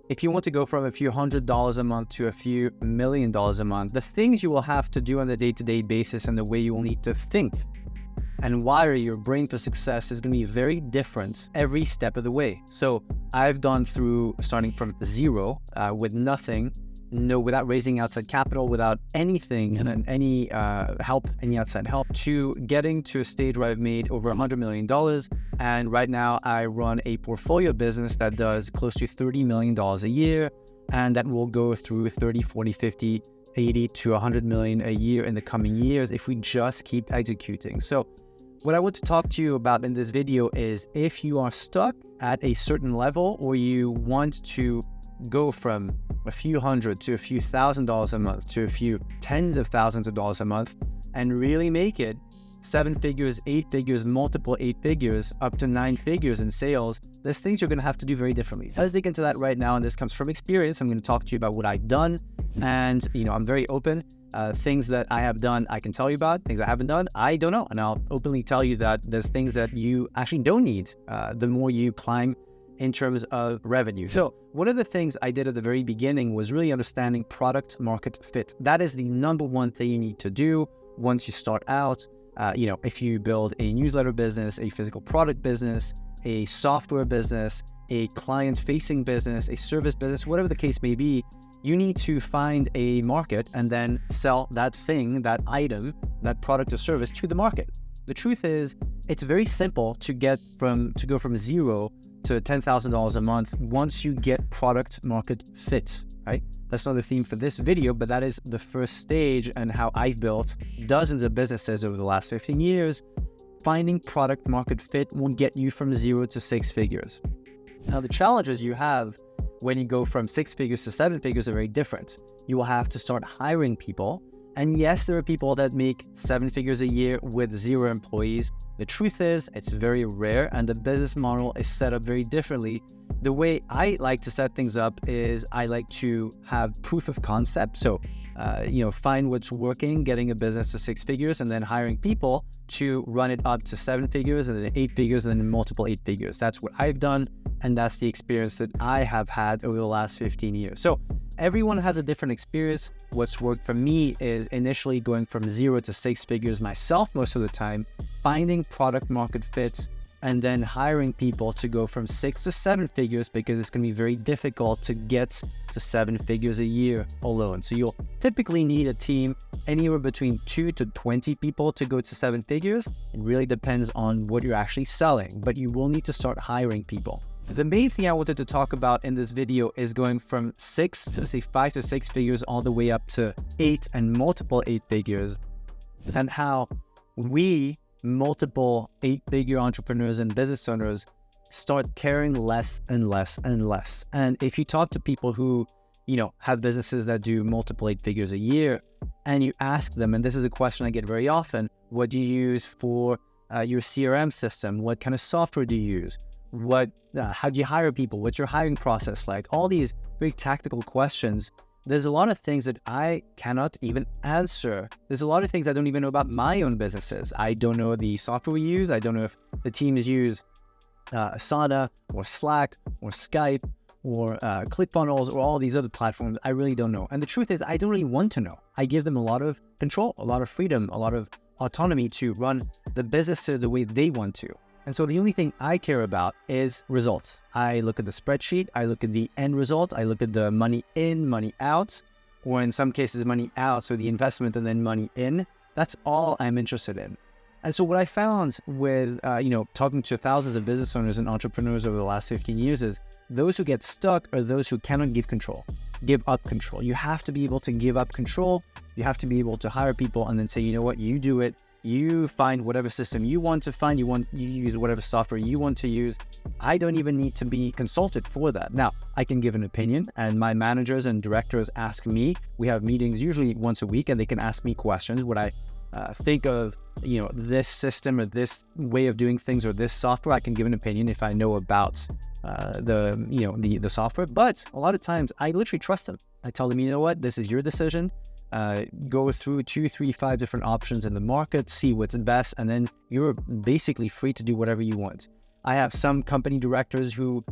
if you want to go from a few $100s a month to a few $1 million a month, the things you will have to do on a day-to-day basis and the way you will need to think and wire your brain for success is going to be very different every step of the way. So I've gone through starting from zero with nothing, without raising outside capital, without anything and any outside help, to getting to a stage where I've made over $100 million. And right now I run a portfolio business that does close to $30 million a year, and that will go through 30, 40, 50, 80 to 100 million a year in the coming years if we just keep executing. So what I want to talk to you about in this video is if you are stuck at a certain level, or you want to go from a few hundred to a few $1,000s a month to a few tens of thousands of dollars a month and really make it 7 figures, 8 figures, multiple 8 figures, up to 9 figures in sales, there's things you're going to have to do very differently. Let's dig into that right now, and this comes from experience. I'm going to talk to you about what I've done, and I'm very open. Things that I have done, I can tell you about. Things I haven't done, I don't know, and I'll openly tell you that there's things that you actually don't need the more you climb in terms of revenue. So one of the things I did at the very beginning was really understanding product market fit. That is the number one thing you need to do once you start out. If you build a newsletter business, a physical product business, a software business, a client-facing business, a service business, whatever the case may be, you need to find a market and then sell that thing, that item, that product or service to the market. The truth is, it's very simple to go from zero to $10,000 a month once you get product market fit, right? That's not the theme for this video, but that is the first stage and how I've built dozens of businesses over the last 15 years. Finding product market fit will get you from 0 to 6 figures. Now, the challenges you have when you go from 6 figures to 7 figures are very different. You will have to start hiring people. And yes, there are people that make 7 figures a year with 0 employees. The truth is, it's very rare, and the business model is set up very differently. The way I like to set things up is I like to have proof of concept. So, find what's working, getting a business to 6 figures, and then hiring people to run it up to 7 figures, and then 8 figures, and then multiple 8 figures. That's what I've done, and that's the experience that I have had over the last 15 years. So everyone has a different experience. What's worked for me is initially going from 0 to 6 figures myself most of the time, finding product market fits, and then hiring people to go from 6 to 7 figures, because it's going to be very difficult to get to 7 figures a year alone. So you'll typically need a team anywhere between 2 to 20 people to go to 7 figures. It really depends on what you're actually selling, but you will need to start hiring people. The main thing I wanted to talk about in this video is going from 5 to 6 figures all the way up to 8 and multiple 8 figures, and how we multiple 8-figure entrepreneurs and business owners start caring less and less and less. And if you talk to people who, have businesses that do multiple 8 figures a year, and you ask them, and this is a question I get very often, what do you use for your CRM system? What kind of software do you use? How do you hire people? What's your hiring process like? All these very tactical questions. There's a lot of things that I cannot even answer. There's a lot of things I don't even know about my own businesses. I don't know the software we use. I don't know if the teams use Asana or Slack or Skype or ClickFunnels or all these other platforms. I really don't know. And the truth is, I don't really want to know. I give them a lot of control, a lot of freedom, a lot of autonomy to run the businesses the way they want to. And so the only thing I care about is results. I look at the spreadsheet, I look at the end result, I look at the money in, money out, or in some cases money out, so the investment and then money in. That's all I'm interested in. And so what I found with, talking to thousands of business owners and entrepreneurs over the last 15 years is those who get stuck are those who cannot give up control. You have to be able to give up control. You have to be able to hire people and then say, you know what, you do it. You find whatever system you want to find, you use whatever software you want to use. I don't even need to be consulted for that. Now, I can give an opinion, and my managers and directors ask me. We have meetings usually once a week, and they can ask me questions. What I think of, this system or this way of doing things or this software, I can give an opinion if I know about the software. But a lot of times I literally trust them. I tell them, you know what, this is your decision. Go through 2, 3, 5 different options in the market, see what's best, and then you're basically free to do whatever you want. I have some company directors who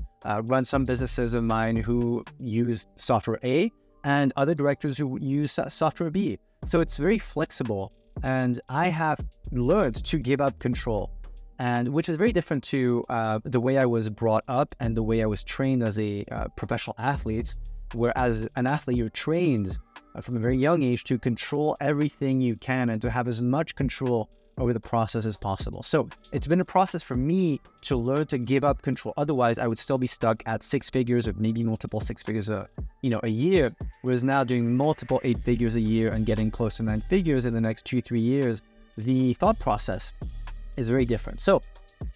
run some businesses of mine who use software A, and other directors who use software B. So it's very flexible, and I have learned to give up control, and which is very different to the way I was brought up and the way I was trained as a professional athlete, where as an athlete, you're trained from a very young age to control everything you can and to have as much control over the process as possible. So it's been a process for me to learn to give up control. Otherwise, I would still be stuck at 6 figures or maybe multiple 6 figures a year, whereas now doing multiple 8 figures a year and getting close to 9 figures in the next 2-3 years, the thought process is very different. So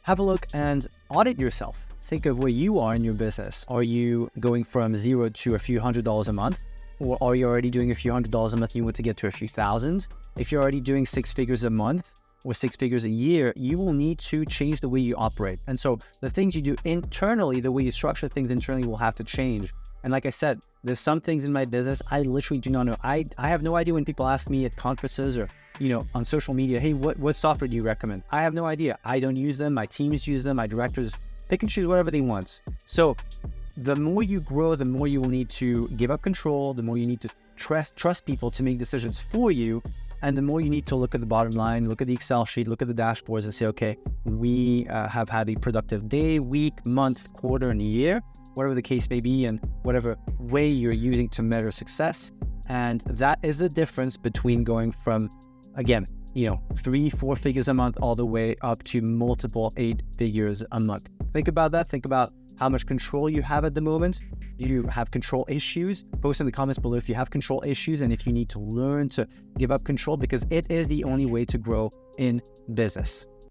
have a look and audit yourself. Think of where you are in your business. Are you going from zero to a few $100s a month? Or are you already doing a few $100s a month and you want to get to a few thousand? If you're already doing 6 figures a month or 6 figures a year, you will need to change the way you operate. And so the things you do internally, the way you structure things internally will have to change. And like I said, there's some things in my business I literally do not know. I have no idea when people ask me at conferences or on social media, hey, what software do you recommend? I have no idea. I don't use them. My teams use them. My directors pick and choose whatever they want. So the more you grow, the more you will need to give up control, the more you need to trust people to make decisions for you, and the more you need to look at the bottom line, look at the Excel sheet, look at the dashboards and say, okay, we have had a productive day, week, month, quarter, and year, whatever the case may be, and whatever way you're using to measure success. And that is the difference between going from, again, 3-4 figures a month all the way up to multiple 8 figures a month. Think about that. Think about how much control you have at the moment. Do you have control issues? Post in the comments below if you have control issues and if you need to learn to give up control, because it is the only way to grow in business.